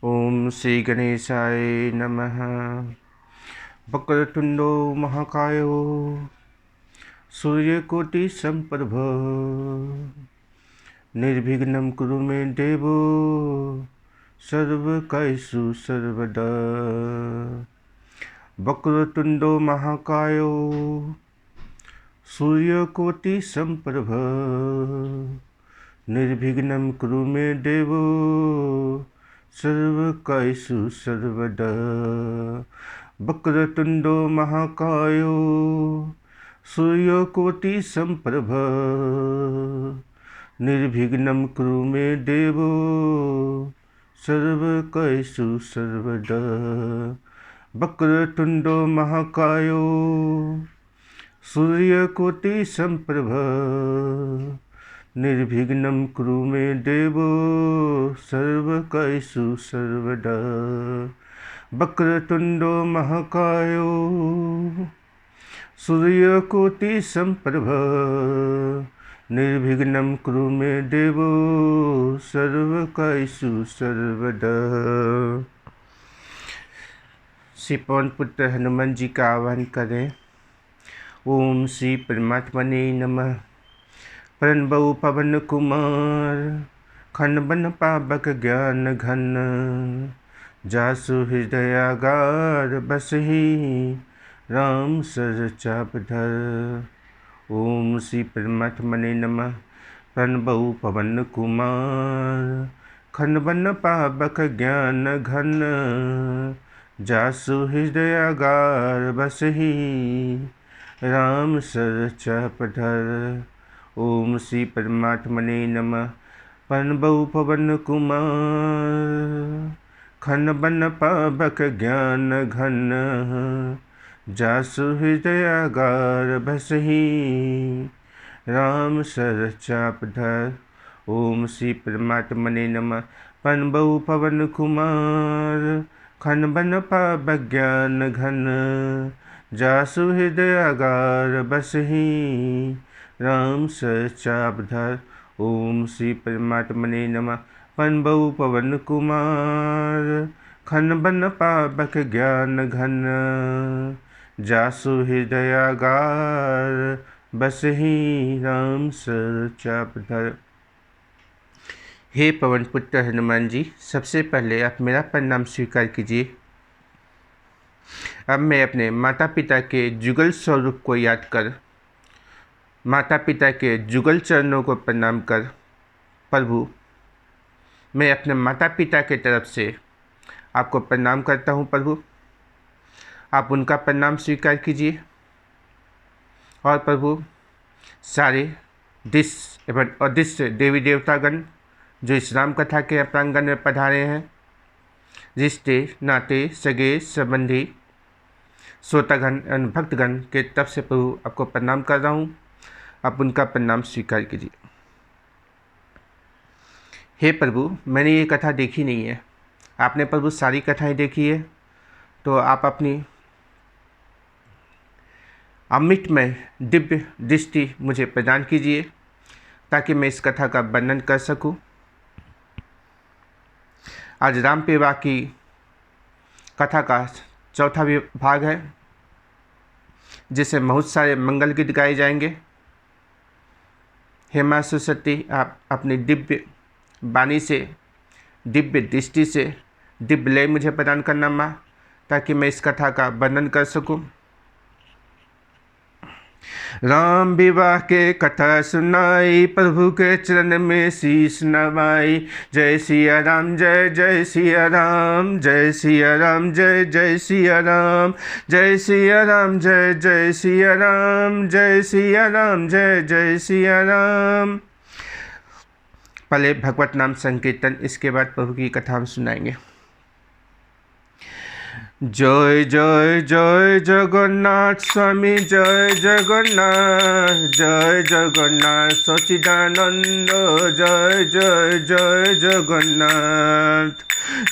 ओम श्री गणेशाय नमः। वक्रतुंडो महाकायो सूर्यकोटि संप्रभ निर्विघ्नं कुरु मे देवो सर्वकार्येषु सर्वदा। वक्रतुंडो महाकायो सूर्यकोटि संप्रभ निर्विघ्नं कुरु मे देवो सर्वकार्येषु सर्वदा। वक्रतुंडो महाकायो सूर्यकोटि संप्रभ निर्विघ्नं कुरु मे देवो सर्वकार्येषु सर्वदा। वक्रतुंडो महाकायो सूर्यकोटि संप्रभ निर्विघ्नं कुरु मे देवो सर्वकार्येषु सर्वदा। वक्रतुंडो महाकायो सूर्यकोटि संप्रभ निर्विघ्नं कुरु मे देवो सर्वकार्येषु सर्वदा। श्री पवन पुत्र हनुमान जी का आह्वान करें। ओम श्री परमात्मने नमः। प्रणबऊ पवन कुमार खन बन पावक ज्ञान घन जासु हृदयागार बसहि राम सर चाप धर। ओम श्री परमात्मने नमः। प्रणबऊ पवन कुमार खन बन पावक ज्ञान घन जासु हृदयागार बसहि राम सर चाप धर। ओम श्री परमात्मने नमः। प्रणबऊ पवन कुमार खन बन पावक ज्ञान घन जासु हृदयागार बसहि राम सर चाप धर। ओम श्री परमात्मने नमः। प्रणबऊ पवन कुमार खन बन पावक ज्ञान घन जासु हृदयागार बसहि राम सर चाप धर। ओम श्री परमात्मने नमः। प्रणबऊ पवन कुमार खन बन पावक ज्ञान घन जासु हृदयागार बसहि राम सर चाप धर। हे पवन पुत्र हनुमान जी, सबसे पहले आप मेरा प्रणाम स्वीकार कीजिए। अब मैं अपने माता पिता के जुगल स्वरूप को याद कर, माता पिता के जुगल चरणों को प्रणाम कर, प्रभु मैं अपने माता पिता के तरफ से आपको प्रणाम करता हूँ। प्रभु आप उनका प्रणाम स्वीकार कीजिए। और प्रभु सारे दृश्य एवं अदृश्य देवी देवतागण जो इस राम कथा के प्रांगण में पधारे हैं, रिश्ते नाते सगे संबंधी श्रोतागण एवं भक्तगण के तरफ से प्रभु आपको प्रणाम कर रहा हूँ। आप उनका प्रणाम स्वीकार कीजिए। हे प्रभु, मैंने ये कथा देखी नहीं है, आपने प्रभु सारी कथाएं देखी है, तो आप अपनी अमृतमय दिव्य दृष्टि मुझे प्रदान कीजिए ताकि मैं इस कथा का वर्णन कर सकूं। आज राम विवाह की कथा का चौथा भाग है, जिसमें बहुत सारे मंगल गीत गाए जाएंगे। हे माँ सरस्वती, आप अपनी दिव्य वाणी से, दिव्य दृष्टि से दिव्य लय मुझे प्रदान करना माँ, ताकि मैं इस कथा का वर्णन कर सकूं। राम विवाह के कथा सुनाई, प्रभु के चरण में शीश नवाई। जय सिया राम, जय जय सिया राम, जय सिया राम, जय जय सिया राम, जय सिया राम, जय जय सिया राम, जय सिया राम, जय जय सिया राम। पहले भगवत नाम संकीर्तन, इसके बाद प्रभु की कथा हम सुनाएंगे। जय जय जय जगन्नाथ स्वामी, जय जगन्नाथ, जय जगन्नाथ सच्चिदानंद, जय जय जय जगन्नाथ,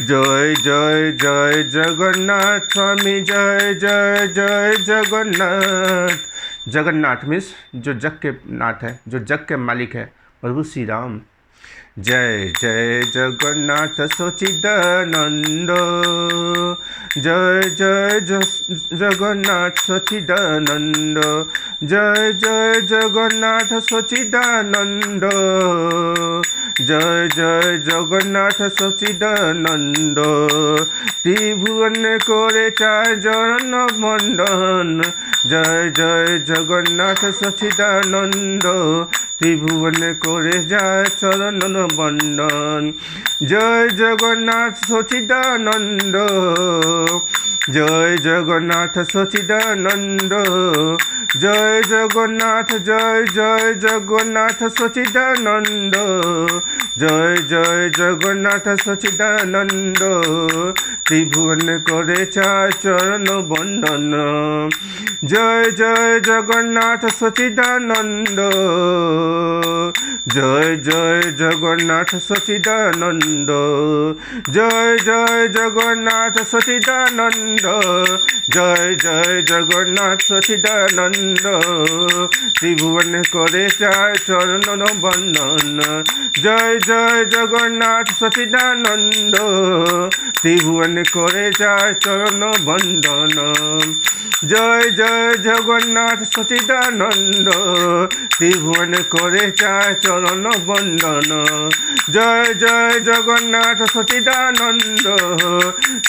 जय जय जय जगन्नाथ स्वामी, जय जय जय जगन्नाथ। जगन्नाथ मीन्स जो जग के नाथ है, जो जग के मालिक है, प्रभु श्री राम। जय जय जगन्नाथ सच्चिदानंद, जय जय जगन्नाथ सच्चिदानंद, जय जय जगन्नाथ सच्चिदानंद, जय जय जगन्नाथ सच्चिदानंद। त्रिभुवन करे चार चरण बंदन, जय जय जगन्नाथ सच्चिदानंद, त्रिभुवन करे जाय चरण बंदन। जय जगन्नाथ सच्चिदानंद, जय जगन्नाथ सच्चिदानंद, जय जगन्नाथ, जय जय जगन्नाथ सच्चिदानंद, जय जय जगन्नाथ सच्चिदानंद, त्रिभुवन करे चार चरण बंदन। जय जय जगन्नाथ सच्चिदानंद, जय जय जगन्नाथ सच्चिदानंद, जय जय जगन्नाथ सच्चिदानंद, जय जय जगन्नाथ सच्चिदानंद, त्रिभुवन करे चार चरण बंदन। जय जय जगन्नाथ सच्चिदानंद, त्रिभुवन करे चार चरण बंदन। जय जय जगन्नाथ सच्चिदानंद, त्रिभुवन करे चार चरण बंदन। जय जय जगन्नाथ सच्चिदानंद,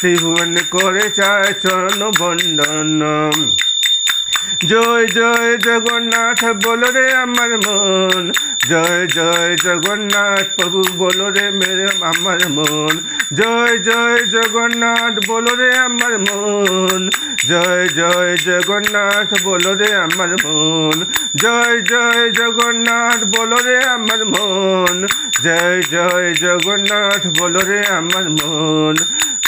त्रिभुवन करे चार चरण बंदन। जय जय जगन्नाथ बोलो रे अमर मन, जय जय जगन्नाथ प्रभु बोलो रे मेरे अमर मन। जय जय जगन्नाथ बोलो रे अमर मन, जय जय जगन्नाथ बोलो रे अमर मन। जय जय जगन्नाथ बोलो रे अमर मन, जय जय जगन्नाथ बोलो रे अमर मन।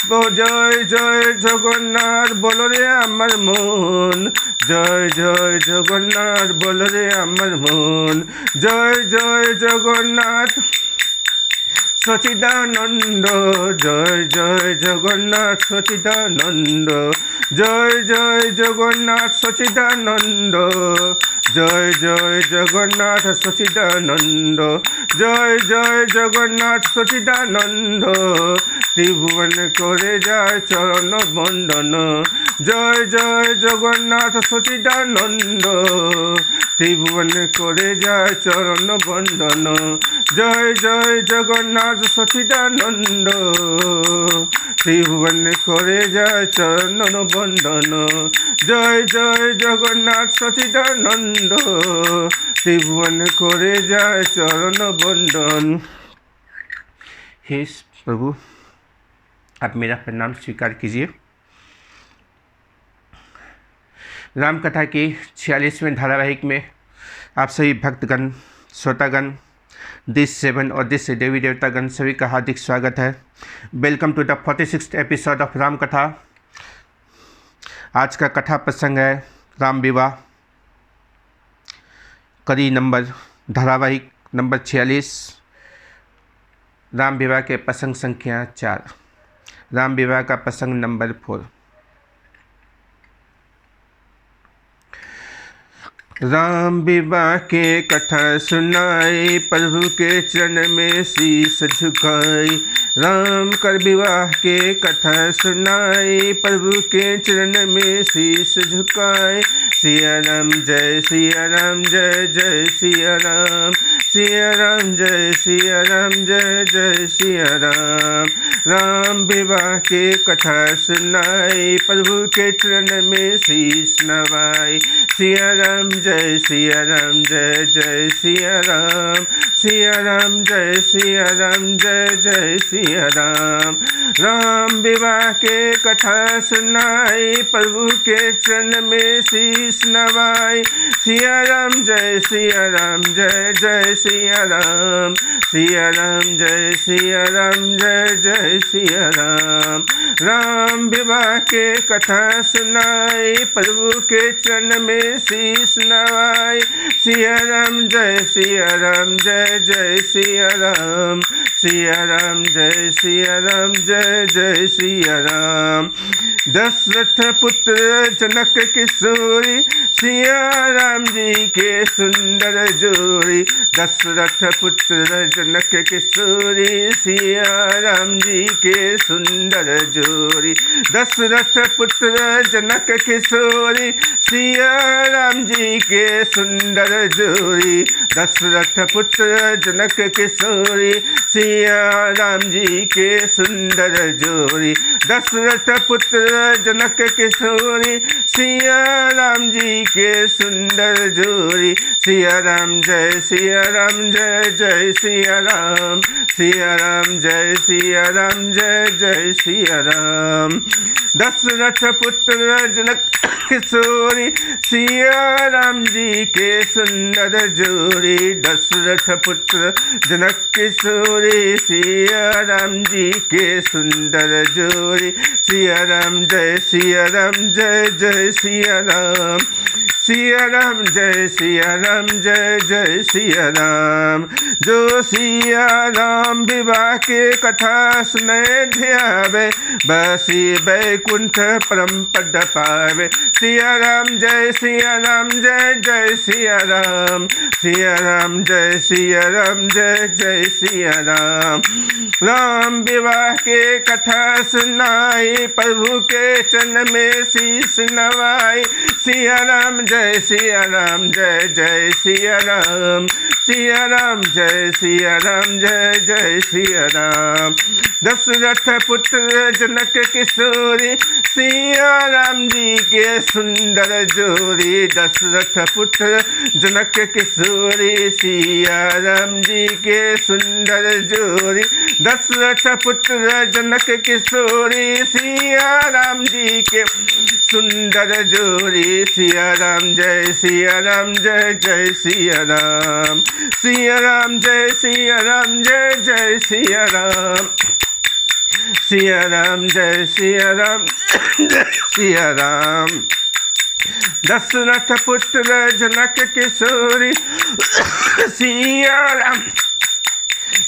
जय जय जगन्नाथ बोलो रे अमर मन, जय जय जगन्नाथ बोलो रे अमर मन। जय जय जगन्नाथ सच्चिदानंद, जय जय जगन्नाथ सच्चिदानंद, जय जय जगन्नाथ सच्चिदानंद, जय जय जगन्नाथ सच्चिदानंद, जय जय जगन्नाथ सच्चिदानंद, त्रिभुवन करे जाय चरण बंदन। जय जय जगन्नाथ सच्चिदानंद, त्रिभुवन करे जाय चरण बंदन। जय जय जगन्नाथ सच्चिदानंद, त्रिभुवन करे जाय चरण बंदन। जय जय जगन्नाथ सच्चिदानंद, त्रिभुवन करे जाय चरण बंदन। हे प्रभु, आप मेरा प्रणाम स्वीकार कीजिए। राम कथा के 46वें धारावाहिक में आप सभी भक्तगण, श्रोतागण, दिस सेवन और दिस देवी देवतागण सभी का हार्दिक स्वागत है। Welcome to the 46th episode of Ram Katha. आज का कथा प्रसंग है राम विवाह, कड़ी नंबर धारावाहिक नंबर 46, राम विवाह के प्रसंग संख्या 4, राम विवाह का प्रसंग नंबर 4। राम विवाह के कथा सुनाई, प्रभु के चरण में शीश झुकाई। राम कर विवाह के कथा सुनाई, प्रभु के चरण में शीश झुकाए। सिया राम जय सिया राम, जय जय सिया राम, सिया राम जय सिया राम, जय जय सिया राम। राम विवाह के कथा सुनाई, प्रभु के चरण में शीश नवाई। सिया राम जय सिया राम, जय जय सिया राम, सिया राम जय सिया राम, जय जय सिया राम। राम विवाह के कथा सुनाई, प्रभु के चरण में शीश नवाई। सिया राम जय सिया राम, जय जय सिया राम, सिया राम जय सिया राम, जय जय सिया राम। राम विवाह के कथा सुनाई, प्रभु के चरण में शीश नवाई। सिया राम जय सिया राम, जय जय सिया राम, सिया राम जय सिया राम, जय जय सिया राम। दशरथ पुत्र जनक किशोरी, सिया राम जी के सुंदर जोड़ी। दशरथ पुत्र जनक किशोरी, सिया राम जी के सुंदर जोड़ी। दशरथ पुत्र जनक किशोरी, सिया राम जी के सुंदर जोड़ी। दशरथ पुत्र जनक किशोरी, सिया राम जी के सुंदर जोड़ी। दशरथ पुत्र जनक किशोरी, सिया राम जी के सुंदर जोड़ी। सिया राम जय सिया राम, जय जय सिया राम। सिया राम जय सिया राम, जय जय सिया राम। दशरथ पुत्र जनक किशोरी, सिया राम जी के सुंदर जोड़ी। दशरथ पुत्र जनक किशोरी, सिया राम जी के सुंदर जोड़ी। सिया राम जय सिया राम, जय जय सिया राम। सिया राम जय सिया राम, जय जय सिया राम। जो सिया राम विवाह के कथा सुने ध्यावे, बसी बैकुंठ परम पद पावे। सिया राम जय सिया राम, जय जय सिया राम। सिया राम जय सिया राम, जय जय सिया राम। राम विवाह के कथा सुनाई, प्रभु के चरण में शीश नवाई। सिया राम जय सिया राम, जय जय सिया राम। सिया राम जय सिया राम, जय जय सिया राम। दशरथ पुत्र जनक किशोरी, सिया राम जी के सुंदर जोड़ी। दशरथ पुत्र जनक किशोरी, सिया राम जी के सुंदर जोड़ी। दशरथ पुत्र जनक किशोरी, सिया राम जी के सुंदर जोड़ी। सिया राम जय सिया राम, जय जय सिया राम। सिया राम जय सिया राम, जय जय सिया राम। सिया राम जय सिया राम, जय सिया राम। दशरथ पुत्र जनक किशोरी, सिया राम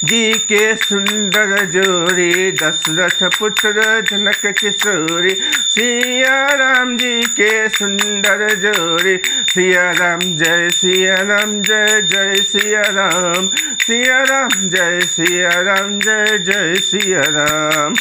जी के सुंदर जोड़ी। दशरथ पुत्र जनक किशोरी, सिया राम जी के सुंदर जोड़ी। सिया राम जय सिया राम, जय जय सिया राम। सिया राम जय सिया राम, जय जय सिया राम।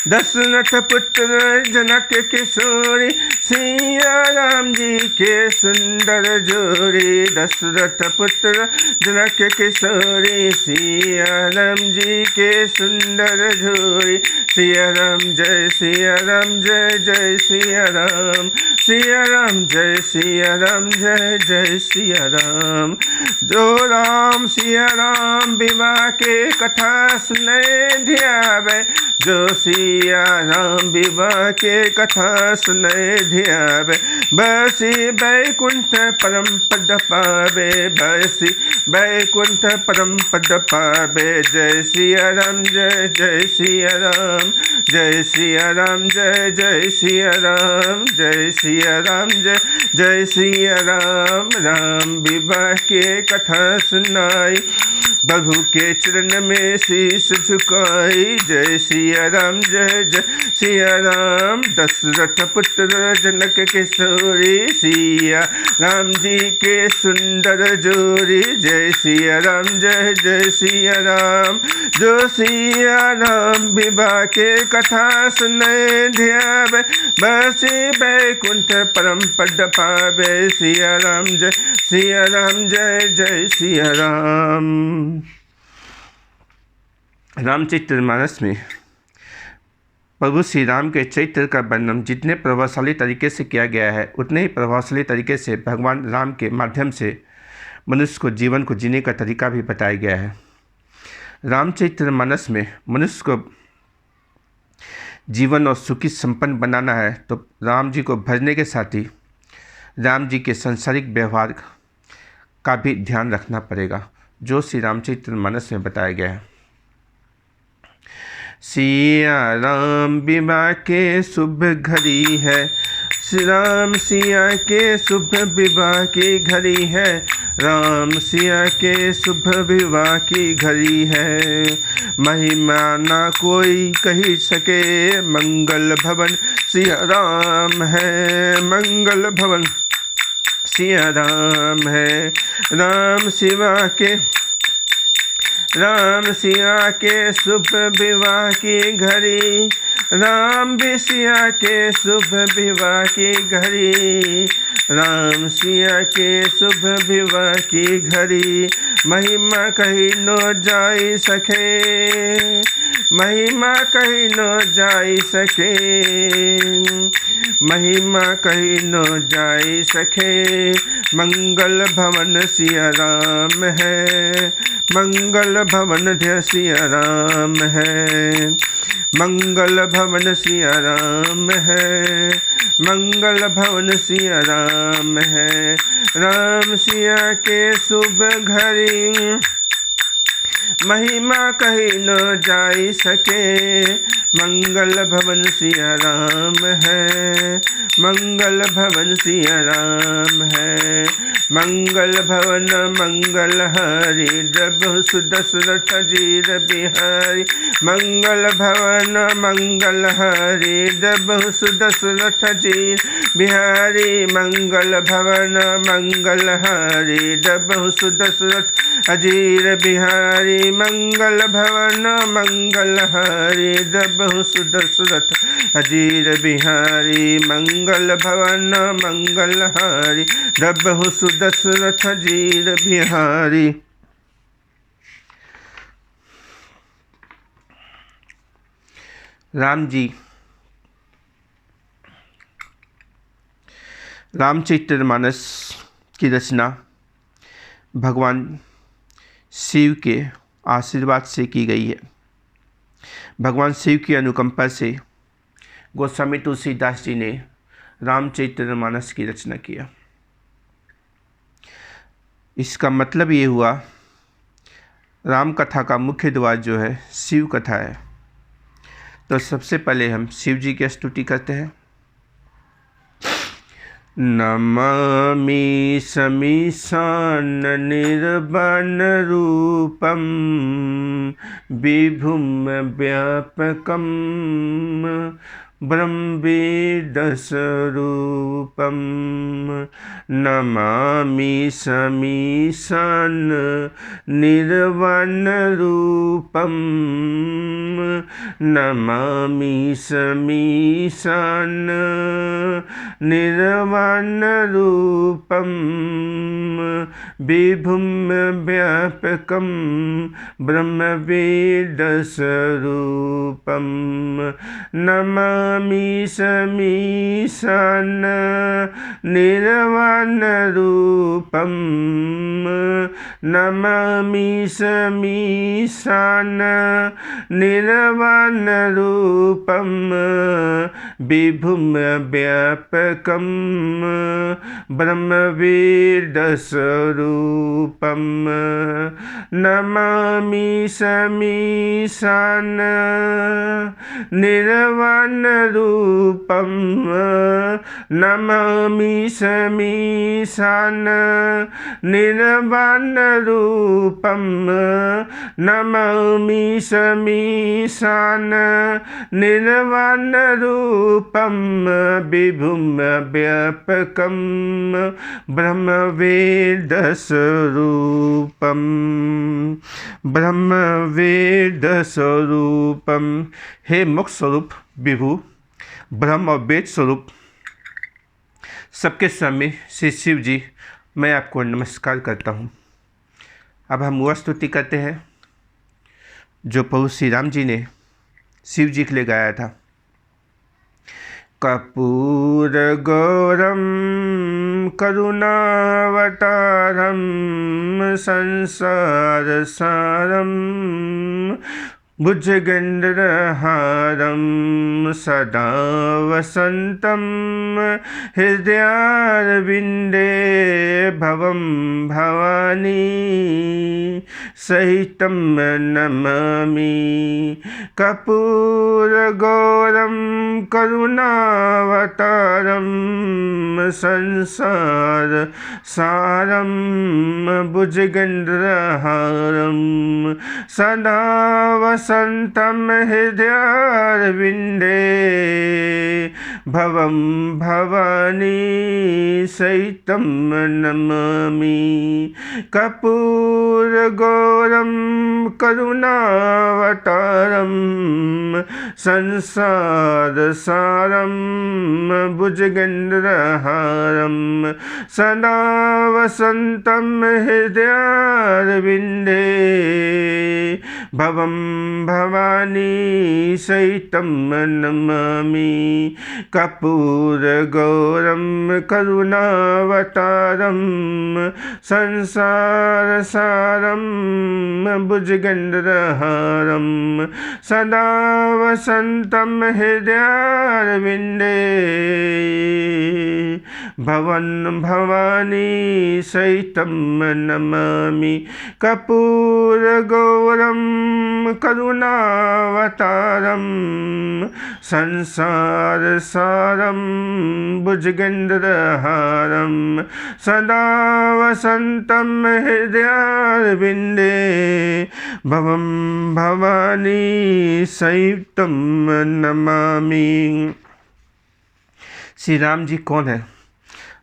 दशरथ पुत्र जनक किशोरी, सिया राम जी के सुंदर जोड़ी। दशरथ पुत्र जनक किशोरी, सिया राम जी के सुंदर जोड़ी। सिया राम जय सिया राम, जय जय सिया राम। सिया राम जय सिया राम, जय जय सिया राम। जो राम सिया राम विवाह के कथा सुने ध्यावे, जो सिया राम विवाह के कथा सुने ध्यावे। बसी बैकुंठ परम पद पावे, बसी बैकुंठ परम पद पावे। जय सिया राम, जय जय सिया राम। जय सिया राम, जय जय सिया राम। जय सिया राम, जय जय सिया राम। राम विवाह के कथा सुनाई, प्रभु के चरण में शीश झुकाई। जय सिया राम, जय जय सिया राम। दशरथ पुत्र जनक किशोरी, सिया राम जी के सुंदर जोड़ी। जय सिया राम, जय जय सिया राम। जो सिया राम विवाह के कथा सुने ध्यावे, बसी बैकुंठ परम पद पावे। सिया राम जय सिया राम, जय जय सिया राम। रामचरितमानस में प्रभु श्री राम के चरित्र का वर्णन जितने प्रभावशाली तरीके से किया गया है, उतने ही प्रभावशाली तरीके से भगवान राम के माध्यम से मनुष्य को जीवन को जीने का तरीका भी बताया गया है। रामचरितमानस में मनुष्य को जीवन और सुखी संपन्न बनाना है तो राम जी को भजने के साथ ही राम जी के सांसारिक व्यवहार का भी ध्यान रखना पड़ेगा, जो श्री रामचरितमानस में बताया गया है। सिया राम विवाह के शुभ घड़ी है, श्री राम सिया के शुभ विवाह की घड़ी है। राम सिया के शुभ विवाह की घड़ी है, महिमा ना कोई कही सके, मंगल भवन सिया राम है, मंगल भवन सिया राम है। राम सिया के शुभ विवाह की घड़ी, राम भी सिया के शुभ विवाह की घड़ी, राम सिया के शुभ विवाह की घड़ी, महिमा कही न जाई सके, महिमा कही न जाई सके, महिमा कही न जाई सके, मंगल भवन सिया राम है, मंगल भवन सिया राम है, मंगल भवन सिया राम है, मंगल भवन सिया राम है। राम सिया के शुभ घड़ी, महिमा कही न जाई सके, मंगल भवन सिया राम है, मंगल भवन सिया राम है, मंगल भवन मंगल हरि प्रभु सुदशरथ जीर बिहारी, मंगल भवन मंगल हरि प्रभु सुदशरथ जीर बिहारी, मंगल भवन मंगल हरि प्रभु सुदशरथ अजीर बिहारी, मंगल भवन मंगल हरि प्रभु सुदशरथ अजीर बिहारी, मंगल भवन मंगल हरि प्रभु सुदशरथ अजीर बिहारी। राम जी रामचरितमानस की रचना भगवान शिव के आशीर्वाद से की गई है। भगवान शिव की अनुकंपा से गोस्वामी तुलसीदास जी ने रामचरितमानस की रचना किया। इसका मतलब ये हुआ, राम कथा का मुख्य द्वार जो है शिव कथा है। तो सबसे पहले हम शिव जी की स्तुति करते हैं। नमामि समीशान निर्वाण रूपम विभुम व्यापकम ब्रह्मवेदस्वरूपम, नमामि समीशान निर्वाण रूपम, नमामि समीशान निर्वाण रूपम विभुम व्यापकम ब्रह्मवेदस्वरूपम, नमामि समीशान निर्वाण रूपम, नमामि समीशान निर्वाण रूपम विभुम व्यापकम ब्रह्मवेदस्वरूपम, नमामि समीशान निर्वाण रूपम, नमामि समीशान निर्वाण रूपम, नमामि समीशान निर्वाण रूपम विभुम व्यापकम ब्रह्मवेदस्वरूपम, ब्रह्मवेदस्वरूपम। हे मोक्ष स्वरूप विभु, ब्रह्म और वेद स्वरूप सबके स्वामी श्री शिव जी, मैं आपको नमस्कार करता हूँ। अब हम वह स्तुति करते हैं जो प्रभु श्री राम जी ने शिव जी के लिए गाया था। कर्पूर गौरम करुणावतारम संसार सारम भुजगेन्द्रहारं सदा वसन्तं हृदयारविन्दे भवं भवानी सहितं नमामि कर्पूरगौरं करुणावतारं संसार सारं भुजगेन्द्रहारं सदा वसन्तं हृदयारविन्दे भवं भवानी सहितं नमामि कर्पूरगौरं करुणावतारं संसारसारं भुजगेन्द्रहारं सदा वसन्तं हृदयारविन्दे भवं भवानी सहितं नमामि कर्पूरगौरं करुणावतारं संसारसारं भुजगेन्द्रहारं सदा वसन्तं हृदयारविन्दे भवं भवानी सहितं नमामि कर्पूरगौरं करुणावतारं संसारसारं भुजगेन्द्रहारं सदा वसन्तं हृदयारविन्दे भवं भवानी सहितं नमामि। श्री राम जी कौन है?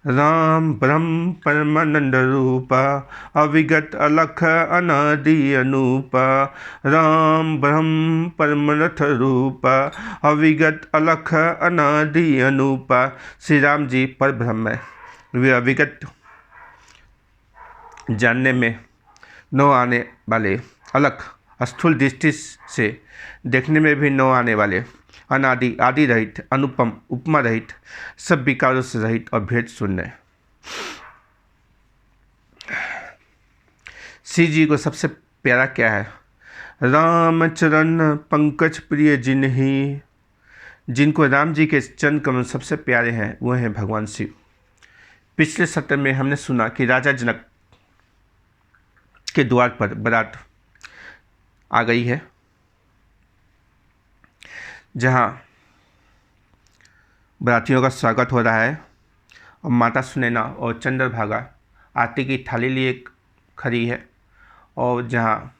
राम ब्रह्म परमानंद रूपा, अविगत अलख अनादि अनूपा। राम ब्रह्म परमरथ रूपा, अविगत अलख अनादि अनूपा। श्री राम जी पर ब्रह्म है, वे अविगत जानने में न आने वाले, अलख स्थूल दृष्टि से देखने में भी न आने वाले, अनादि आदि रहित, अनुपम उपमा रहित, सब विकारों से रहित और भेद शून्य। श्री जी को सबसे प्यारा क्या है? राम चरण पंकज प्रिय जिन्हीं, जिनको राम जी के चरण कमल सबसे प्यारे हैं वो हैं भगवान शिव। पिछले सत्र में हमने सुना कि राजा जनक के द्वार पर बारात आ गई है, जहाँ बारातियों का स्वागत हो रहा है और माता सुनैना और चंद्रभागा आरती की थाली लिए खड़ी है, और जहाँ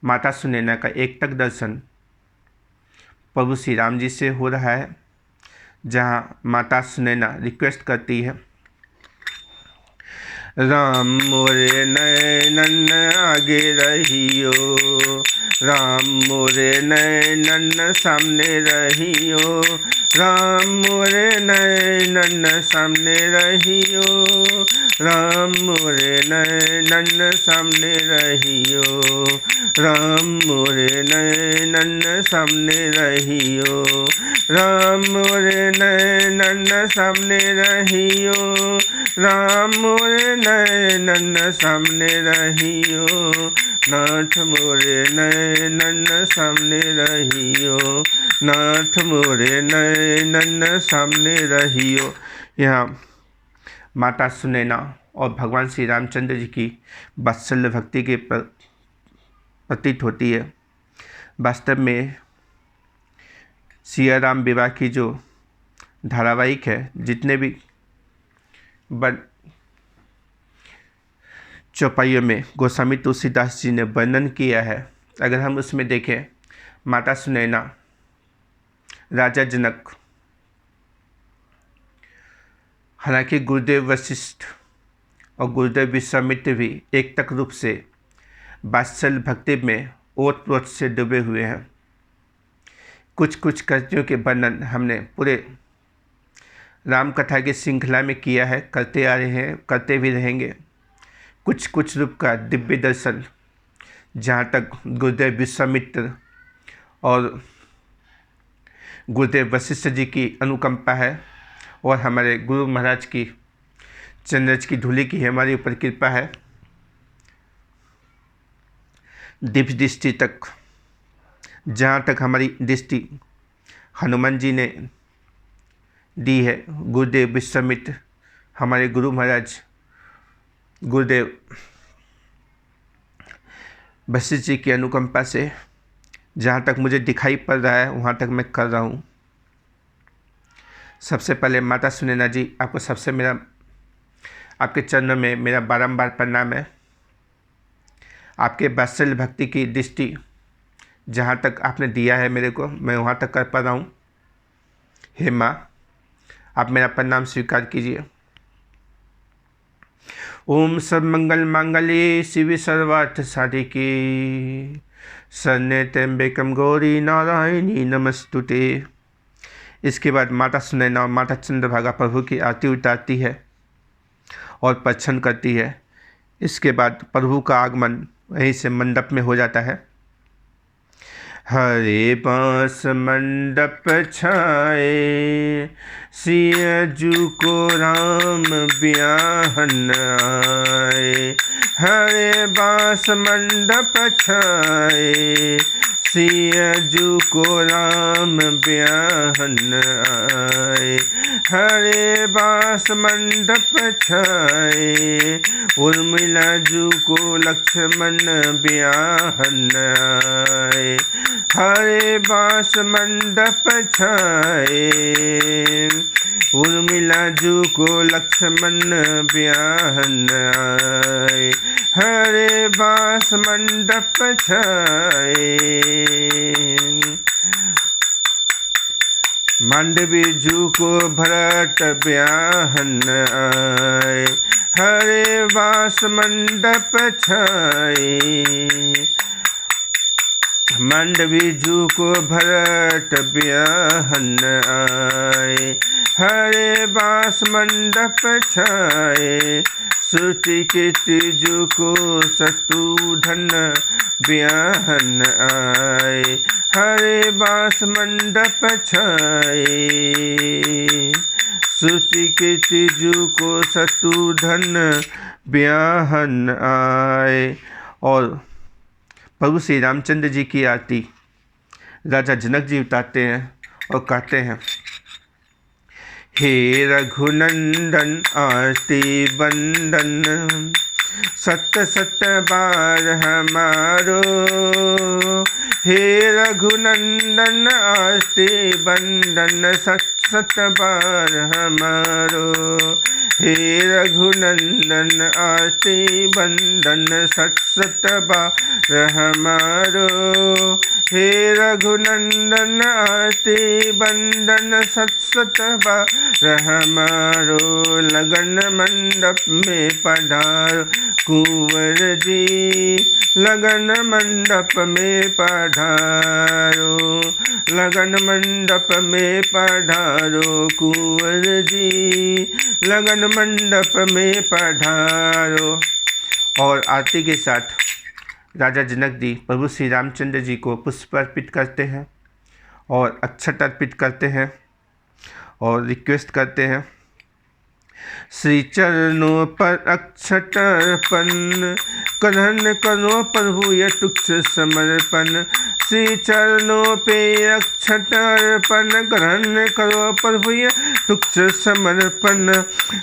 माता सुनैना का एकटक दर्शन प्रभु श्री राम जी से हो रहा है, जहाँ माता सुनैना रिक्वेस्ट करती है, राम मोरे नैनन आगे रहियो, राम मोरे नैनन सामने रहियो, राम मोरे नैनन सामने रहियो, राम मोरे नैनन सामने रहियो, राम मोरे नैनन सामने रहियो, राम मोरे नैनन सामने रहियो, राम मोरे नैनन सामने रहियो, नाथ मोरे नैनन सामने रहियो, नाथ मोरे नैनन सामने रहियो। यहाँ माता सुनैना और भगवान श्री रामचंद्र जी की वात्सल्य भक्ति के प्रतीत होती है। वास्तव में सिया राम विवाह की जो धारावाहिक है, जितने भी चौपाइयों में गोस्वामी तुलसीदास जी ने वर्णन किया है, अगर हम उसमें देखें, माता सुनैना, राजा जनक, हालांकि गुरुदेव वशिष्ठ और गुरुदेव विश्वामित्र भी एक तक रूप से वात्सल्य भक्ति में ओतप्रोत से डूबे हुए हैं। कुछ कुछ कृतियों के वर्णन हमने पूरे राम कथा की श्रृंखला में किया है, करते आ रहे हैं, करते भी रहेंगे। कुछ कुछ रूप का दिव्य दर्शन, जहाँ तक गुरुदेव विश्वामित्र और गुरुदेव वशिष्ठ जी की अनुकंपा है और हमारे गुरु महाराज की चंद्रज की धूलि की हमारे ऊपर कृपा है, दिव्य दृष्टि तक जहाँ तक हमारी दृष्टि हनुमान जी ने दी है, गुरुदेव विश्वामित्र हमारे गुरु महाराज गुरुदेव वशिष्ठ जी की अनुकंपा से जहाँ तक मुझे दिखाई पड़ रहा है वहाँ तक मैं कर रहा हूँ। सबसे पहले माता सुनैना जी, आपको सबसे मेरा आपके चरणों में मेरा बारंबार प्रणाम है। आपके वात्सल्य भक्ति की दृष्टि जहाँ तक आपने दिया है मेरे को, मैं वहाँ तक कर पा रहा हूँ। हे माँ, आप मेरा प्रणाम स्वीकार कीजिए। ओम सर्वमंगल मांगल्ये शिवे सर्वार्थ साधिके शरण्ये त्र्यंबकम गौरी नारायणी नमस्तुते। इसके बाद माता सुनैना और माता चंद्रभागा प्रभु की आरती उतारती है और प्रदक्षिण करती है। इसके बाद प्रभु का आगमन वहीं से मंडप में हो जाता है। हरे बांस मंडप छाए, सिया जू को राम ब्याहन आए। हरे बांस मंडप छाए, सिया जू को राम ब्याहन आए। हरे बांस मंडप छाए, उर्मिला जू को लक्ष्मण ब्याहन आए। हरे बांस मंडप छाए, उर्मिला जू को लक्ष्मण ब्याहन आए। हरे बांस मंडप छाए, मांडवी जू को भरत ब्याहन आए। हरे बांस मंडप छाए, मांडवी जू को भरत ब्याहन आए। हरे बांस मंडप छाए, श्रुति कीर्ति जू को शत्रुघ्न ब्याहन आए। हरे बांस मंडप छाए, श्रुति कीर्ति जू को शत्रुघ्न ब्याहन आए। और प्रभु श्री रामचंद्र जी की आरती राजा जनक जी उतारते हैं और कहते हैं, हे रघुनंदन आरती बंदन, सत सत बार हमारो। हे रघुनंदन आरती बंदन, सत सत बार हमारो। हे रघुनंदन आरती बंदन, सत सत बार हमारो। हे रघुनंदन आरती बंदन, सत सत बार हमारो। लगन मंडप में पधारो कुंवर जी, लगन मंडप में पधारो। लगन मंडप में पधारो कुंवर जी, लगन मंडप में पधारो। और आरती के साथ राजा जनक जी प्रभु श्री रामचंद्र जी को पुष्प अर्पित करते हैं और अक्षत अर्पित करते हैं और रिक्वेस्ट करते हैं, श्री चरणों पर अक्षत अर्पण, ग्रहण करो प्रभु ये तुच्छ समर्पण। श्री चरणों पे अक्षत अर्पण, ग्रहण करो प्रभु ये तुच्छ समर्पण।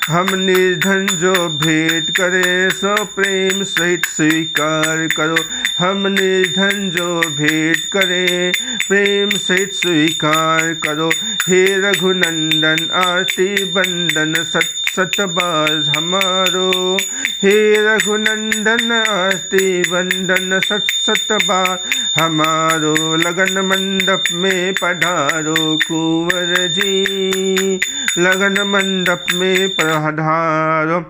हम निर्धन जो भेंट करे, सो प्रेम सहित स्वीकार करो। हम निर्धन जो भेंट करे, प्रेम सहित स्वीकार करो। हे रघुनंदन आरती बंदन, सत सत बार हमारो। हे रघुनंदन आरती बंदन, सत सत बार हमारो। लगन मंडप में पधारो कुंवर जी, लगन मंडप में पधारो।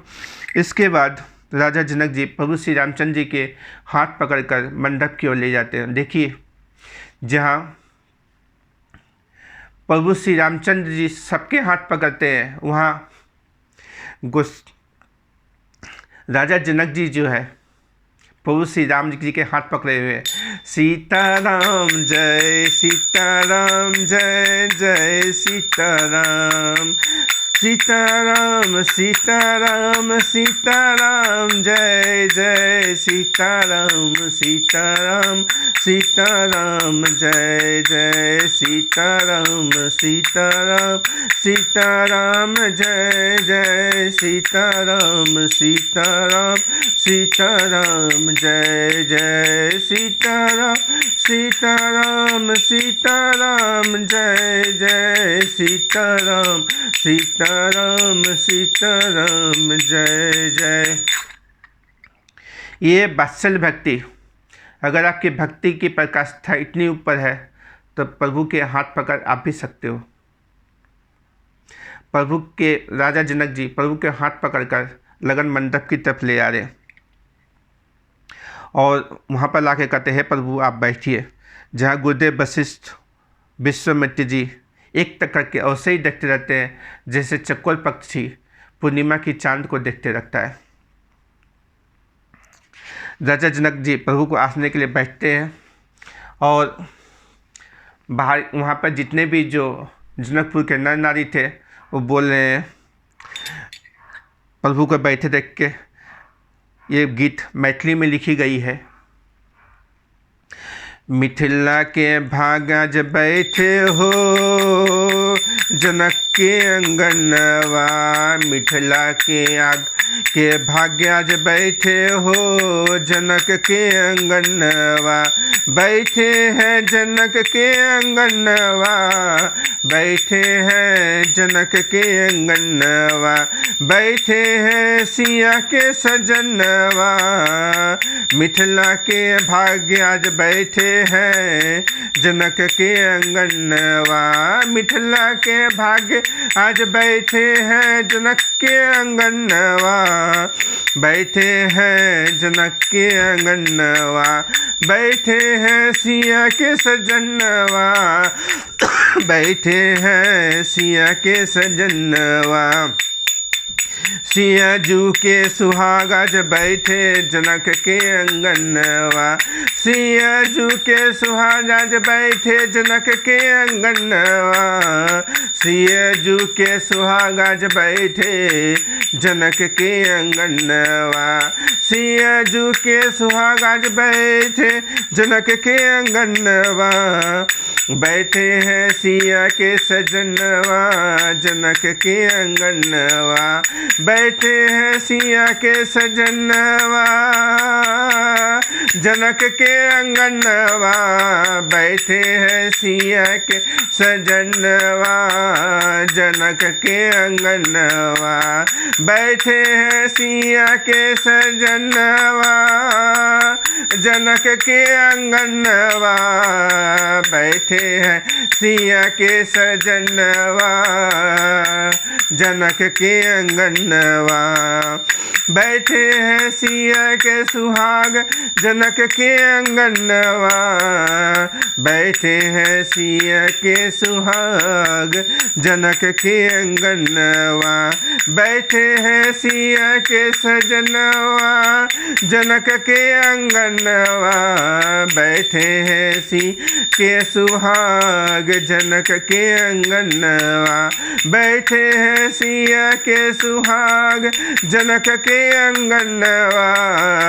इसके बाद राजा जनक जी प्रभु श्री रामचंद्र जी के हाथ पकड़कर मंडप की ओर ले जाते हैं। देखिए, जहाँ प्रभु श्री रामचंद्र जी सबके हाथ पकड़ते हैं, वहाँ राजा जनक जी जो है प्रभु श्री राम जी के हाथ पकड़े हुए, सीताराम जय सीताराम, जय जय सीताराम। सीताराम सीताराम सीताराम, जय जय सीताराम। सीताराम सीताराम जय जय सीताराम सीताराम सीताराम जय जय सीताराम सीताराम सीताराम जय जय सीताराम सीताराम सीताराम जय जय सीताराम सीताराम सीताराम जय जय। ये वात्सल्य भक्ति, अगर आपकी भक्ति की प्रकाष्ठा इतनी ऊपर है तो प्रभु के हाथ पकड़ आप भी सकते हो। प्रभु के राजा जनक जी प्रभु के हाथ पकड़कर लगन मंडप की तरफ ले आ रहे और वहाँ पर लाके कहते हैं प्रभु आप बैठिए। जहाँ गुरुदेव वशिष्ठ विश्वामित्र जी एक तक करके ऐसे ही देखते रहते हैं जैसे चकोर पक्षी पूर्णिमा की चांद को देखते रखता है। राजा जनक जी प्रभु को आसने के लिए बैठते हैं और बाहर वहाँ पर जितने भी जो जनकपुर के नर नारी थे वो बोल रहे हैं प्रभु को बैठे देख के। ये गीत मैथिली में लिखी गई है। मिथिला के भागा जब बैठे हो जनक के अंगनवा, मिथिला के आग के भाग्याज बैठे हो जनक के अंगनवा, बैठे हैं जनक के अंगनवा, बैठे हैं जनक के अंगनवा, बैठे हैं सिया के सजनवा, मिथिला के भाग्याज बैठे हैं जनक के अंगनवा, मिथिला के भाग्य आज बैठे हैं जनक के अंगनवा, बैठे हैं जनक के अंगनवा, बैठे हैं सिया के सजनवा, बैठे हैं सिया के सजनवा, सिया जू के सुहागा जब बैठे जनक के अंगनवा, सिया जू के सुहागा जब बैठे जनक के अंगनवा, सिया जू के सुहागा जब बैठे जनक के अंगनवा, सिया जू के सुहागा जब बैठे जनक के अंगनवा, बैठे हैं सिया के सजनवा जनक के अंगनवा, बैठे हैं सिया के सजनवा जनक के अंगनवा, बैठे हैं सिया के सजनवा जनक के अंगनवा, बैठे हैं सिया के सजनवा जनक के अंगनवा, बैठे हैं सिया के सजनवा जनक के अंगनवा, बैठे हैं सिया के सुहाग जनक के अंगनवा, बैठे हैं सिया के सुहाग जनक के अंगनवा, बैठे हैं सिया के सजनवा जनक के अंगनवा, बैठे हैं सी के सुहाग जनक के अंगनवा, बैठे हैं सिया के सुहाग जनक के अंगनवा,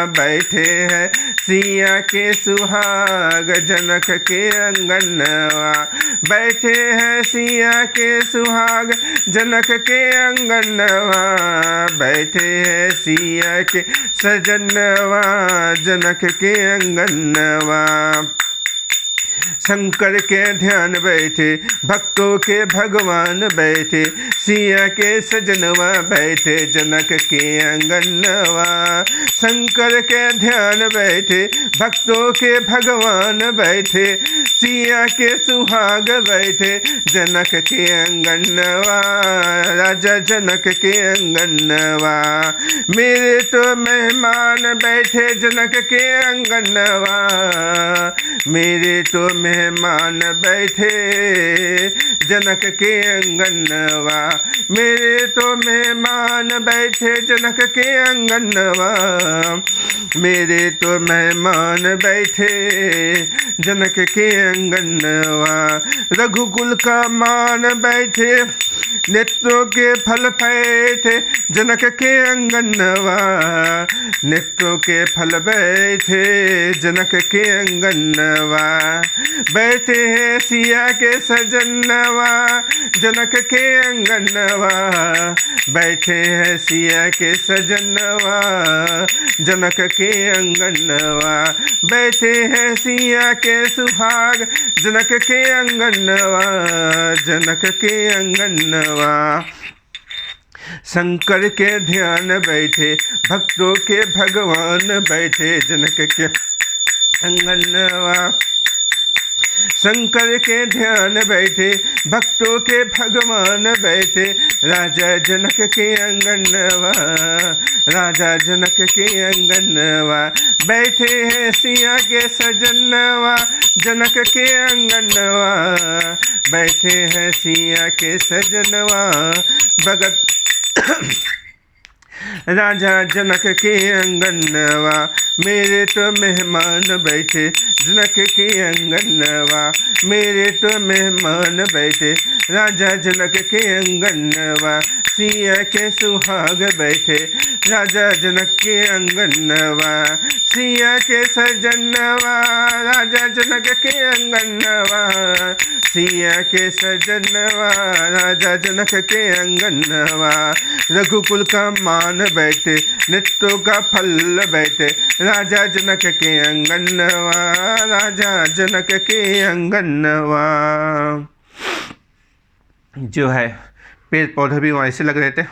बैठे हैं सिया के सुहाग जनक के अंगनवा, बैठे हैं सिया के सुहाग जनक के अंगनवा, बैठे हैं सिया के सजनवा जनक के अंगनवा, शंकर के ध्यान बैठे भक्तों के भगवान बैठे, सिया के सजनवा बैठे जनक के अंगनवा, शंकर के ध्यान बैठे भक्तों के भगवान बैठे, सिया के सुहाग बैठे जनक के अंगनवा, राजा जनक के अंगनवा, मेरे तो मेहमान बैठे जनक के अंगनवा, मेरे तो मेहमान बैठे जनक के अंगनवा, मेरे तो मेहमान बैठे जनक के अंगनवा, मेरे तो मेहमान बैठे जनक के अंगनवा, रघुकुल का मान बैठे नेत्रों के फल बैठे जनक के अंगनवा, नेत्रों के फल बैठे जनक के अंगनवा, बैठे हैं सिया के सजनवा जनक के अंगनवा, बैठे हैं सिया के सजनवा जनक के अंगनवा, बैठे हैं सिया के सुहाग जनक के अंगनवा, जनक के अंगनवा, शंकर के ध्यान बैठे भक्तों के भगवान बैठे जनक के अंगनवा, शंकर के ध्यान बैठे भक्तों के भगवान बैठे राजा जनक के अंगनवा, राजा जनक के अंगनवा, बैठे हैं सिया के सजनवा जनक के अंगनवा, बैठे हैं सिया के सजनवा भगत राजा जनक के अंगनवा, मेरे तो मेहमान बैठे जनक के अंगनवा, मेरे तो मेहमान बैठे राजा जनक के अंगनवा, सिया के सुहाग बैठे राजा जनक के अंगनवा, सिया के सजनवा राजा जनक के अंगनवा, सिया के सजनवा राजा जनक के अंगनवा, रघुकुल का मान बैठे नित्यों का फल बैठे राजा जनक के अंगनवा, राजा जनक के अंगनवा। जो है पेड़ पौधे भी वहाँ ऐसे लग रहे थे।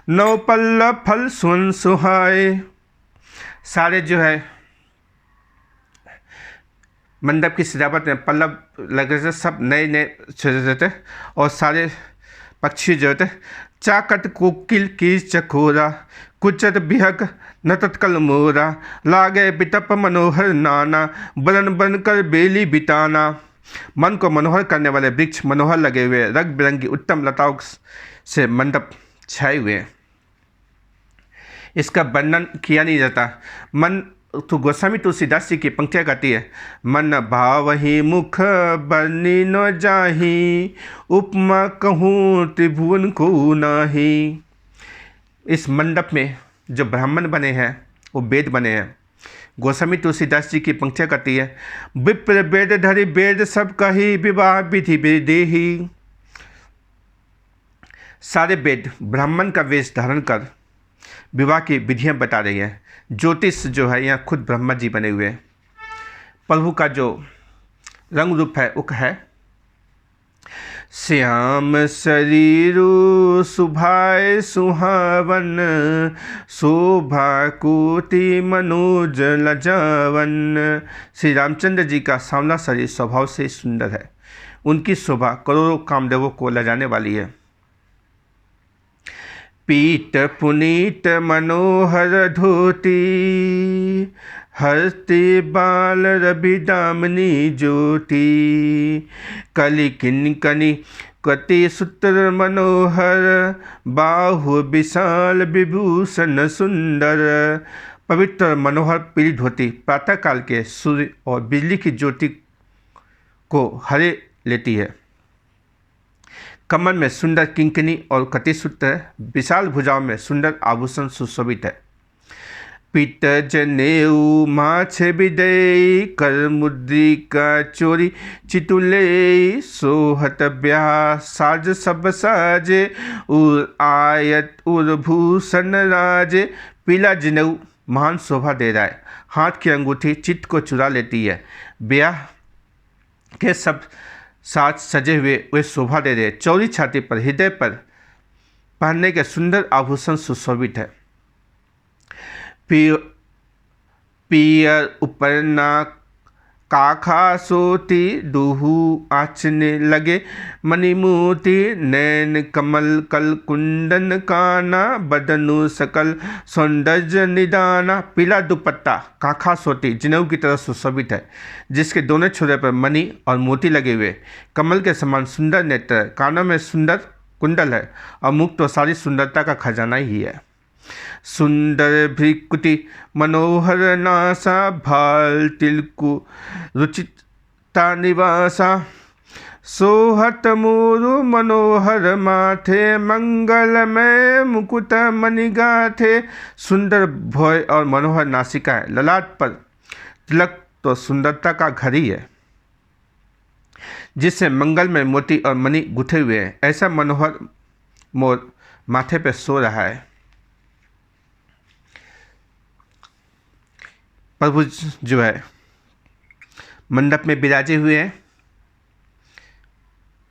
नौ पल्लव फल सुन सुहाए, सारे जो है मंडप की सजावट में पल्लव लग रहे थे, सब नए नए सजे थे और सारे पक्षी जो थे चाकट कोकिल की चकोरा, कुचत बिहक नतत्कल मोरा, लागे बिटप मनोहर नाना, बरन बन कर बेली बिताना। मन को मनोहर करने वाले वृक्ष मनोहर लगे हुए, रंग बिरंगी उत्तम लताओं से मंडप छाए हुए। इसका वर्णन किया नहीं जाता। मन तो गोस्वामी तुलसीदास जी की पंक्तियाँ गाती है, मन भावहि मुख बरनी न जाही, उपमा कहूँ त्रिभुवन को नाही। इस मंडप में जो ब्राह्मण बने हैं वो वेद बने हैं। गोस्वामी तुलसीदास जी की पंक्तियाँ करती है, विप्र वेद धरि वेद सब कही, विवाह विधि विदेही। सारे वेद ब्राह्मण का वेश धारण कर विवाह की विधियाँ बता रही है। ज्योतिष जो है यहाँ खुद ब्रह्मा जी बने हुए हैं। प्रभु का जो रंग रूप है वो है श्याम शरीरु सुभाय सुहावन, शोभा कोटि मनोज लजावन। श्री रामचंद्र जी का सांवला शरीर स्वभाव से सुंदर है, उनकी शोभा करोड़ों कामदेवों को लजाने वाली है। पीत पुनीत मनोहर धोती, हस्ते बाल रवि दामनी ज्योति, कलि किंकनी कति सूत्र मनोहर, बाहु विशाल विभूषण सुंदर। पवित्र मनोहर पीली धोती प्रातःकाल के सूर्य और बिजली की ज्योति को हरे लेती है। कमर में सुंदर किंकनी और कटिसूत्र है, विशाल भुजाओं में सुंदर आभूषण सुशोभित है। पीत जनेऊ माछ विदय, कर मुद्रिका चोरी चितुले, सोहत ब्याह साज सब साजे, उर आयत उर भूषण राजे। पीला जनेऊ महान शोभा दे रहा है, हाथ की अंगूठी चित्त को चुरा लेती है। ब्याह के सब साज सजे हुए वे शोभा दे रहे। चौड़ी छाती पर हृदय पर पहनने के सुंदर आभूषण सुशोभित है। पियर उपरना काखा सोती, दुहु आचने लगे मणिमोती, नैन कमल कल कुंदन काना, बदनु सकल सौंदर्य निदाना। पीला दुपट्टा काखा सोती जनेऊ की तरह सुशोभित है, जिसके दोनों छोरे पर मणि और मोती लगे हुए, कमल के समान सुंदर नेत्र, कानों में सुंदर कुंडल है और मुख तो सारी सुंदरता का खजाना ही है। सुंदर भ्रिकुटी मनोहर नासा, भाल तिलकु रुचिता निवासा, सोहत मोरु मनोहर माथे, मंगलमय मुकुट मणि गाथे। सुंदर भौय और मनोहर नासिका है, ललाट पर तिलक तो सुंदरता का घर ही है, जिससे मंगलमय मोती और मणि गुथे हुए हैं। ऐसा मनोहर मोर माथे पे सो रहा है। प्रभु जो है मंडप में विराजे हुए हैं।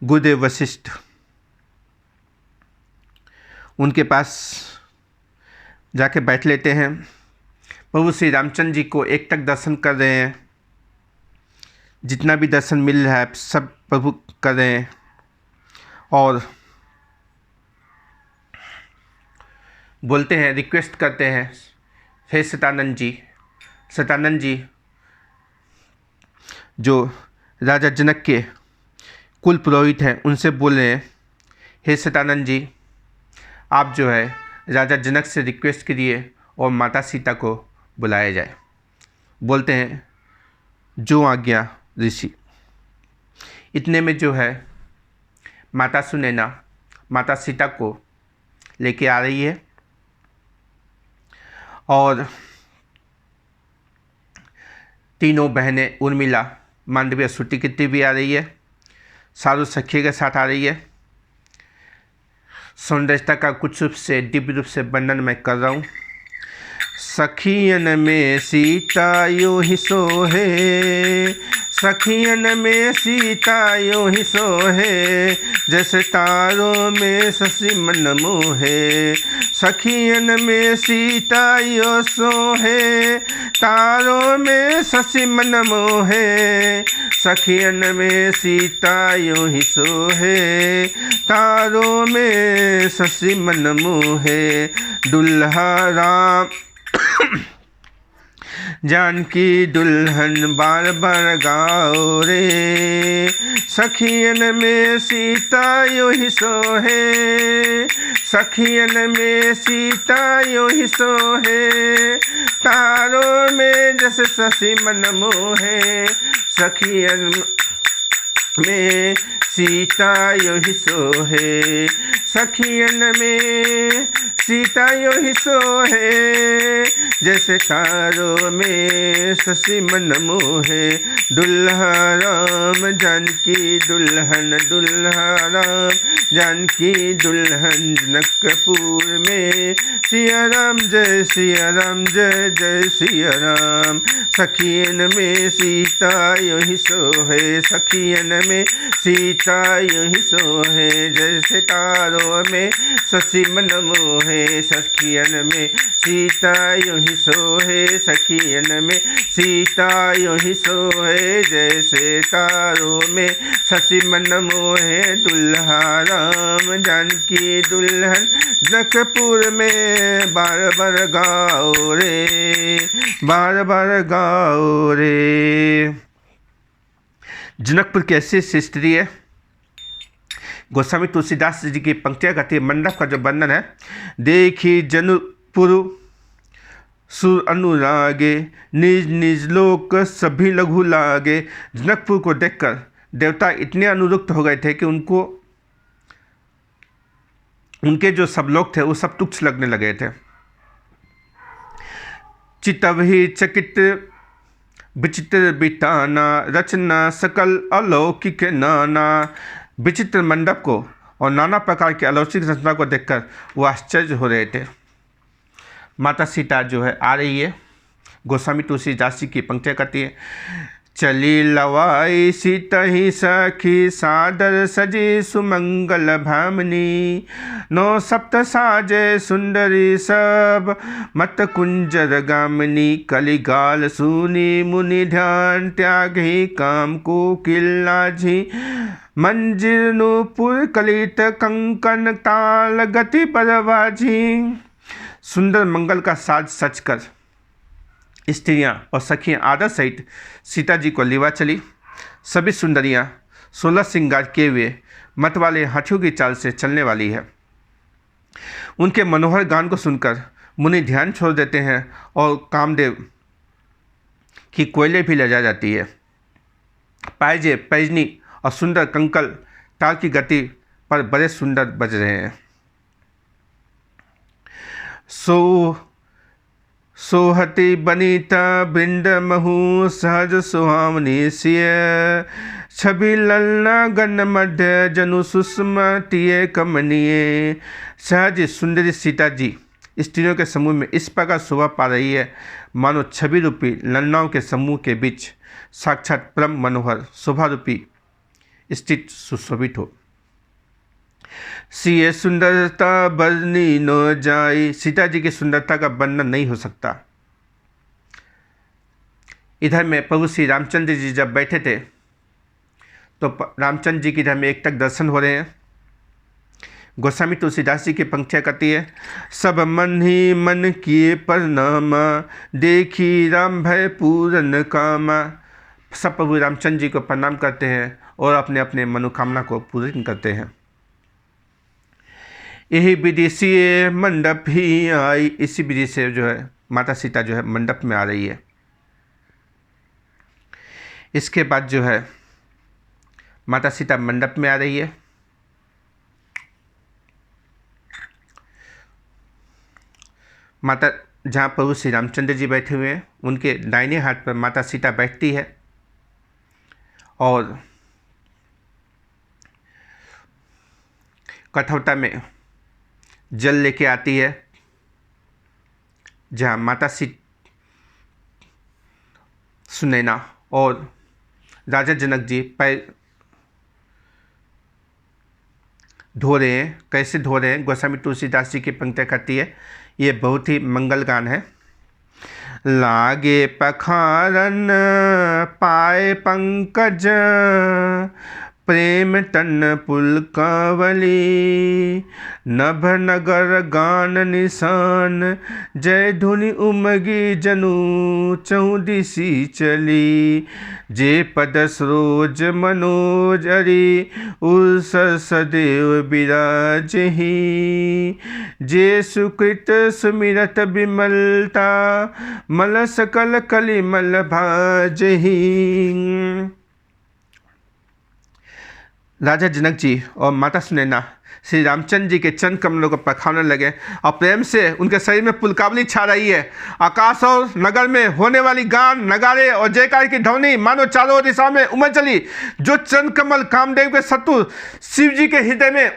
गुरुदेव वशिष्ठ उनके पास जाके बैठ लेते हैं। प्रभु श्री रामचंद्र जी को एक तक दर्शन कर रहे हैं। जितना भी दर्शन मिल रहा है सब प्रभु कर रहे हैं। और बोलते हैं, रिक्वेस्ट करते हैं, हे सतानंद जी जो राजा जनक के कुल पुरोहित हैं, उनसे बोल रहे हैं, हे सतानंद जी आप जो है राजा जनक से रिक्वेस्ट करिए और माता सीता को बुलाया जाए। बोलते हैं, जो आज्ञा ऋषि। इतने में जो है माता सुनैना माता सीता को लेके आ रही है और तीनों बहनें उर्मिला, मांडवी, श्रुति कीर्ति भी आ रही है। सारू सखी के साथ आ रही है। सौंदर्यता का कुछ रूप से दिव्य रूप से वर्णन मैं कर रहा हूँ। सखियन में सीता यूं ही सोहे, सखियन में सीता यूं ही सोहे, जैसे तारों में शशि मन मोहे। सखियन में सीता यूं सोहे, तारों में शशि मन मोहे। सखियन में सीता यूं ही सोहे, तारों में शशि मन मोहे। दुल्हा राम जानकी दुल्हन बार बार गाओ रे। सखियन में सीता यूं ही सोहे, सखियन में सीता यूं ही सोहे, तारों में जस शशि मन मोहे। सखियन में सीता यूं ही सोहे, सखियन में सीता यूं ही सोहे, जैसे तारों में शशि मन मोहे। दुल्हा राम जानकी दुल्हन, दुल्हा राम जानकी दुल्हन, जनकपुर में सिया राम जय सिया राम, जय जय सिया राम। सखियन में सीता यूं ही सोहे, सखियन में सीता यूं ही सोहे, जैसे तारों में शशि मन मोहे। सखियन में सीता यूं ही सोहे, सखियन में सीता यूं ही सोहे, जैसे तारों में शशि मन मोहे। दुल्हा राम जानकी दुल्हन, जनकपुर में बार बार गाओ रे, बार बार गाओ रे। जनकपुर की ऐसी स्त्री है। गोस्वामी तुलसीदास जी की पंक्तियाँ कहती है। मंडप का जो वर्णन है, देखी जनकपुर सुर अनुरागे, निज निज लोक सभी लघु लागे। जनकपुर को देखकर देवता इतने अनुरुक्त हो गए थे कि उनके जो सब लोग थे वो सब तुच्छ लगने लगे थे। चितवही चकित विचित्र बिताना, रचना सकल अलौकिक नाना। विचित्र मंडप को और नाना प्रकार की अलौकिक रचना को देखकर वो आश्चर्य हो रहे थे। माता सीता जो है आ रही है। गोस्वामी तुलसीदास जी की पंक्तियाँ करती है। चली लवाई सीता ही सखी, सादर सजी सुमंगल भामिनी। नौ सप्त साजे सुंदरी सब, मत कुंजर गामिनी। कलिगाल सुनी मुनि ध्यान, त्याग ही काम को किल्लाझी। मंजिर नूपुर कलित कंकन, ताल गति परवाझी। सुंदर मंगल का साज सच कर स्त्रियाँ और सखियाँ आदर सहित सीता जी को लिवा चली। सभी सुंदरियाँ 16 श्रृंगार किए हुए मत वाले हाथियों की चाल से चलने वाली है। उनके मनोहर गान को सुनकर मुनि ध्यान छोड़ देते हैं और कामदेव की कोयले भी ले जा जाती है। पायजे पैजनी और सुंदर कंकल ताल की गति पर बड़े सुंदर बज रहे हैं। सोहती बनीता बिंद महु सहज सुहावनी सिय, छवि ललना गण मध्य जनु सुषमा तिये कमनीय। सहज सुंदरी सीता जी स्त्रियों के समूह में इस प्रकार शोभा पा रही है मानो छवि रूपी ललनाओं के समूह के बीच साक्षात परम मनोहर शोभा रूपी स्थित सुशोभित हो। सिय सुंदरता बरनी न जाई, सीता जी की सुंदरता का वर्णन नहीं हो सकता। इधर में प्रभु श्री रामचंद्र जी जब बैठे थे तो रामचंद्र जी की इधर में एक तक दर्शन हो रहे हैं। गोस्वामी तुलसीदास जी की पंक्तियाँ करती है, सब मन ही मन किए प्रणामा, देखी राम भय पूरन कामा। सब प्रभु रामचंद्र जी को प्रणाम करते हैं और अपने अपने मनोकामना को पूर्ण करते हैं। यही विधि से मंडप ही आई, इसी विधि से जो है माता सीता जो है मंडप में आ रही है। इसके बाद जो है माता सीता मंडप में आ रही है। माता जहाँ प्रभु श्री रामचंद्र जी बैठे हुए हैं उनके दाहिने हाथ पर माता सीता बैठती है और कठौता में जल लेके आती है, जहाँ माता सुनैना और राजा जनक जी पैर धो रहे हैं। कैसे धो रहे हैं? गोस्वामी तुलसीदास जी की पंक्तियाँ करती है, ये बहुत ही मंगल गान है। लागे पखारन पाए पंकज, प्रेम तन पुलकावली, नभ नगर गान निशान, जय धुनि उमगी जनु चौदिसी चली। जे पद सरोज मनोज अरि उस सदैव विराजहि, जे सुकृत सुमिरत विमलता, मल सकल कलिमल भाजहि। राजा जनक जी और माता सुनैना श्री रामचंद्र जी के चरण कमलों को पखाने लगे और प्रेम से उनके शरीर में पुलकावली छा रही है। आकाश और नगर में होने वाली गान, नगारे और जयकार की ध्वनि मानो चारों दिशा में उमड़ चली। जो चरण कमल कामदेव के शत्रु शिव जी के हृदय में,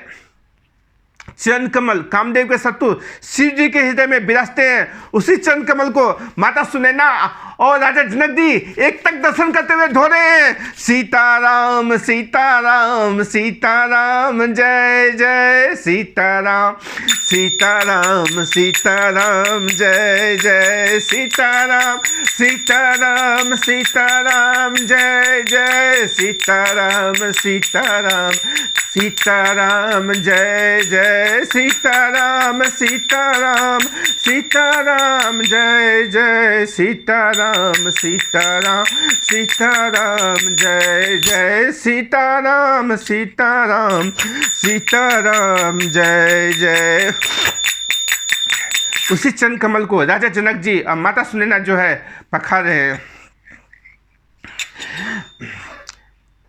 चरण कमल कामदेव के शत्रु शिव जी के हृदय में विराजते हैं, उसी चरण कमल को माता सुनैना और राजा जनक जी एक तक दर्शन करते हुए धो रहे हैं। सीताराम सीताराम सीताराम जय जय सीताराम, सीताराम सीताराम जय जय सीताराम, सीताराम सीताराम जय जय सीताराम, सीताराम सीताराम जय जय सीताराम, सीताराम सीताराम जय जय सीताराम, सीताराम सीताराम जय जय सीताराम, सीताराम सीताराम जय जय। उसी चरण कमल को राजा जनक जी और माता सुनैना जो है पखार रहे हैं।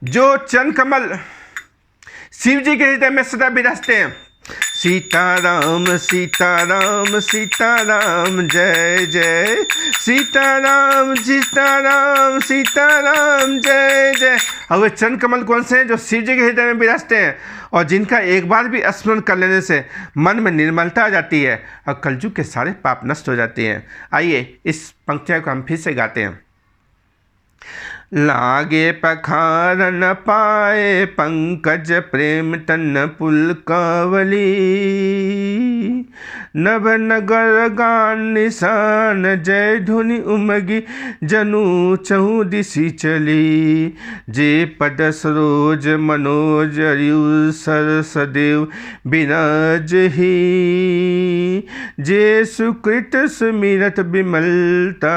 जो चरण कमल शिव जी के हृदय में सदा विराजते हैं। सीताराम सीताराम सीताराम जय जय सीताराम, सीताराम सीताराम जय जय। और वे चरण कमल कौन से हैं? जो शिव जी के हृदय में विराजते हैं और जिनका एक बार भी स्मरण कर लेने से मन में निर्मलता आ जाती है और कलयुग के सारे पाप नष्ट हो जाते हैं। आइए इस पंक्तियों को हम फिर से गाते हैं। लागे पखारन पाए पंकज, प्रेम तन पुलकावली, नभ नगर गान निशान, जय धुनि उमगी जनु चहुदिशि चली। जे पद सरोज मनोज अरियु सर सदैव बिराजहि, जे सुकृत सुमिरत विमलता,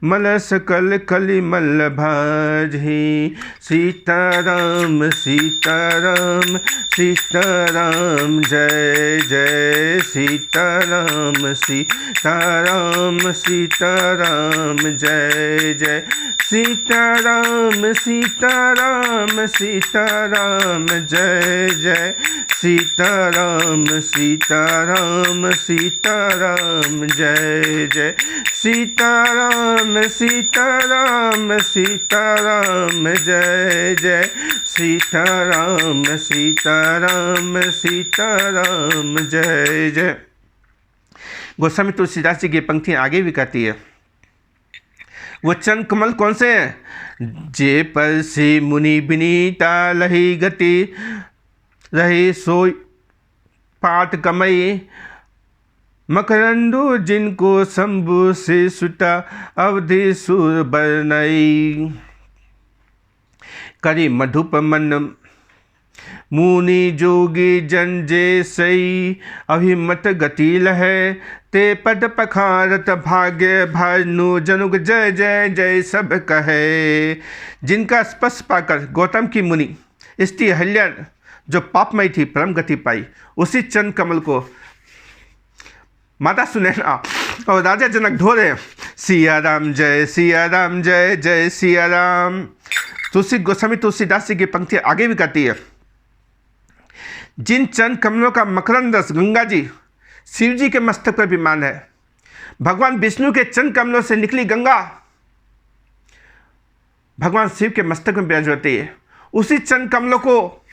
मल सकल कलिमल भा माझे। सीताराम सीताराम सीताराम जय जय सीताराम सीताराम सीताराम जय जय सीताराम सीताराम सीताराम जय जय सीताराम सीताराम सीताराम जय जय सीताराम सीताराम सीताराम जय जय सीताराम सीताराम सीताराम जय जय। गोस्वामी तुलसीदास जी की पंक्तियाँ आगे भी कहती है। वो चंद कमल कौन से हैं? जे पर से मुनि विनीता लही गति रहे सो पाठ कमई। मकरंदो जिनको शंभु से सुता अवधि सुर बरनई। करी मधुप मन मुनि जोगी जन जे सई। अभिमत गति लहै ते पद पखारत भाग्य भानु जनुग जय जय जय सब कहे। जिनका स्पर्श पाकर गौतम की मुनि स्त्री अहल्या जो पापमयी थी परम गति पाई, उसी चंद कमल को माता सुनैना और राजा जनक धो रहे। सिया राम जय जय सिया राम। तुलसी गोस्वामी तुलसीदास जी की पंक्ति आगे भी कहती है। जिन चंद कमलों का मकरंद रस गंगा जी शिव जी के मस्तक पर विमान है, भगवान विष्णु के चंद कमलों से निकली गंगा भगवान शिव के मस्तक में विराज होती है। उसी चंद कमलों को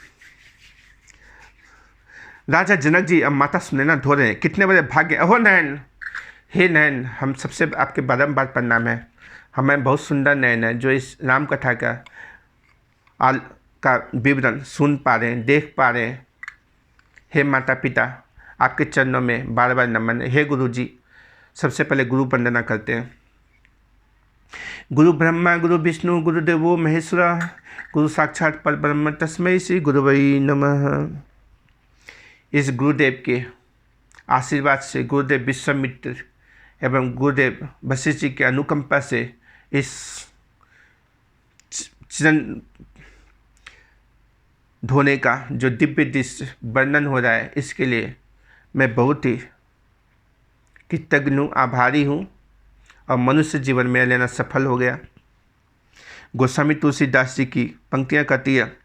राजा जनक जी अब माता सुनैना धो रहे हैं। कितने बड़े भाग्य। अहो नयन, हे नयन, हम सबसे आपके बारंबार प्रणाम है। हमें बहुत सुंदर नयन है जो इस राम कथा का विवरण सुन पा रहे हैं, देख पा रहे हैं। हे माता पिता, आपके चरणों में बार बार नमन। हे गुरु जी, सबसे पहले गुरु वंदना करते हैं। गुरु ब्रह्मा गुरु विष्णु गुरुदेवो महेश्वरा गुरु साक्षात परब्रह्म तस्मै श्री गुरुवै नमः। इस गुरुदेव के आशीर्वाद से, गुरुदेव विश्वामित्र एवं गुरुदेव वशिष्ठ जी के अनुकंपा से इस चरण धोने का जो दिव्य दृश्य वर्णन हो रहा है, इसके लिए मैं बहुत ही कृतज्ञ हूँ, आभारी हूँ और मनुष्य जीवन में लेना सफल हो गया। गोस्वामी तुलसीदास जी की पंक्तियाँ कहती है।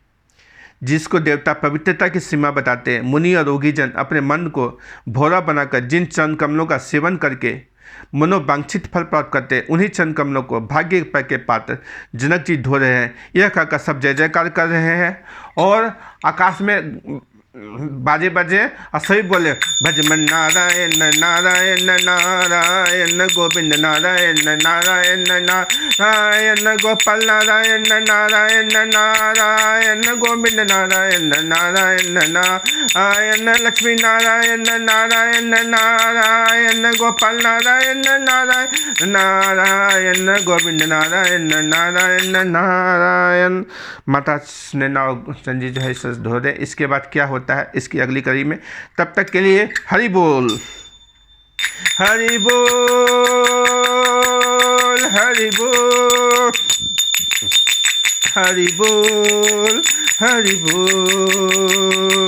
जिसको देवता पवित्रता की सीमा बताते हैं, मुनि और योगी जन अपने मन को भोरा बनाकर जिन चरण कमलों का सेवन करके मनोवांछित फल प्राप्त करते हैं, उन्हीं चरण कमलों को भाग्य के पात्र जनक जी धो रहे हैं। यह कहकर सब जय जयकार कर रहे हैं और आकाश में बाजे बजे और सभी बोले भजमन नारायण नारायण नारायण गोविंद नारायण नारायण नारायण गोपाल नारायण नारायण नारायण गोविंद नारायण नारायण नारायण लक्ष्मी नारायण नारायण नारायण गोपाल नारायण नारायण नारायण गोविंद नारायण नारायण नारायण। माता सुनैना और संजी जो है इस धो दे। इसके बाद क्या होता है इसकी अगली कड़ी में। तब तक के लिए हरि बोल हरि बोल हरि बोल हरि बोल हरि बोल।